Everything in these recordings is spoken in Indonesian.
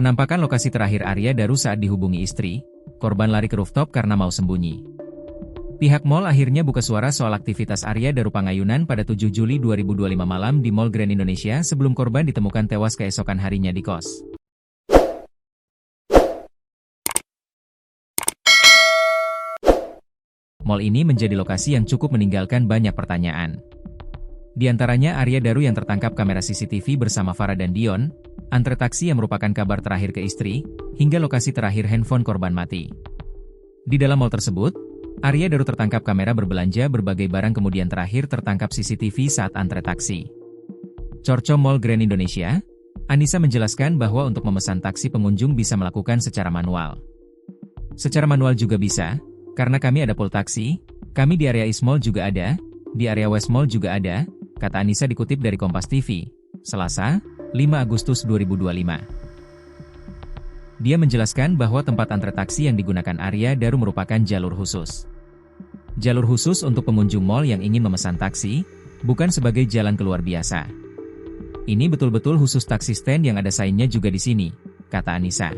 Penampakan lokasi terakhir Arya Daru saat dihubungi istri, korban lari ke rooftop karena mau sembunyi. Pihak mall akhirnya buka suara soal aktivitas Arya Daru Pangayunan pada 7 Juli 2025 malam di Mall Grand Indonesia sebelum korban ditemukan tewas keesokan harinya di kos. Mall ini menjadi lokasi yang cukup meninggalkan banyak pertanyaan. Di antaranya Arya Daru yang tertangkap kamera CCTV bersama Farah dan Dion, antre taksi yang merupakan kabar terakhir ke istri, hingga lokasi terakhir handphone korban mati. Di dalam mall tersebut, Arya Daru tertangkap kamera berbelanja berbagai barang kemudian terakhir tertangkap CCTV saat antre taksi. Corco Mall Grand Indonesia, Anissa menjelaskan bahwa untuk memesan taksi pengunjung bisa melakukan secara manual. Secara manual juga bisa, karena kami ada pool taksi, kami di area East Mall juga ada, di area West Mall juga ada, kata Anissa dikutip dari Kompas TV, Selasa, 5 Agustus 2025. Dia menjelaskan bahwa tempat antre taksi yang digunakan Arya Daru merupakan jalur khusus. Jalur khusus untuk pengunjung mall yang ingin memesan taksi, bukan sebagai jalan keluar biasa. Ini betul-betul khusus taksi stand yang ada sainnya juga di sini, kata Anissa.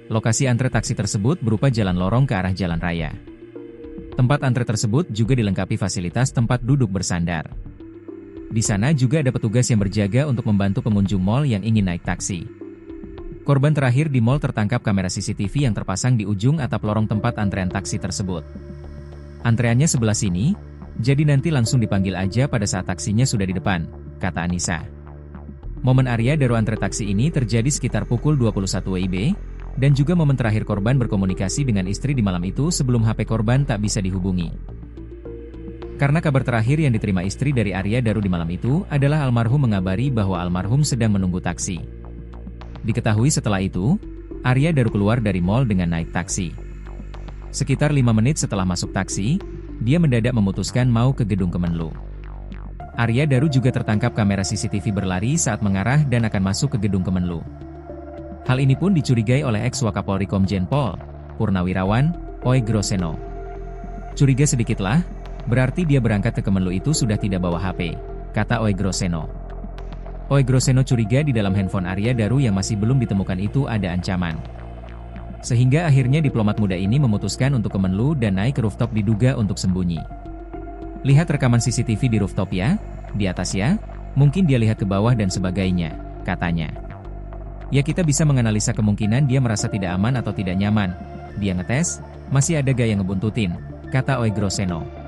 Lokasi antre taksi tersebut berupa jalan lorong ke arah jalan raya. Tempat antre tersebut juga dilengkapi fasilitas tempat duduk bersandar. Di sana juga ada petugas yang berjaga untuk membantu pengunjung mall yang ingin naik taksi. Korban terakhir di mall tertangkap kamera CCTV yang terpasang di ujung atap lorong tempat antrean taksi tersebut. Antreannya sebelah sini, jadi nanti langsung dipanggil aja pada saat taksinya sudah di depan, kata Anissa. Momen Arya Daru antre taksi ini terjadi sekitar pukul 21 WIB, dan juga momen terakhir korban berkomunikasi dengan istri di malam itu sebelum HP korban tak bisa dihubungi. Karena kabar terakhir yang diterima istri dari Arya Daru di malam itu adalah almarhum mengabari bahwa almarhum sedang menunggu taksi. Diketahui setelah itu, Arya Daru keluar dari mall dengan naik taksi. Sekitar 5 menit setelah masuk taksi, dia mendadak memutuskan mau ke gedung Kemenlu. Arya Daru juga tertangkap kamera CCTV berlari saat mengarah dan akan masuk ke gedung Kemenlu. Hal ini pun dicurigai oleh ex-Wakapolri Komjen Pol, Purnawirawan, Oey Groseno. Curiga sedikitlah, berarti dia berangkat ke Kemenlu itu sudah tidak bawa HP, kata Oey Groseno. Oey Groseno curiga di dalam handphone Arya Daru yang masih belum ditemukan itu ada ancaman. Sehingga akhirnya diplomat muda ini memutuskan untuk ke Kemenlu dan naik ke rooftop diduga untuk sembunyi. Lihat rekaman CCTV di rooftop ya, di atas ya, mungkin dia lihat ke bawah dan sebagainya, katanya. Ya kita bisa menganalisa kemungkinan dia merasa tidak aman atau tidak nyaman. Dia ngetes, masih ada gaya ngebuntutin, kata Oey Groseno.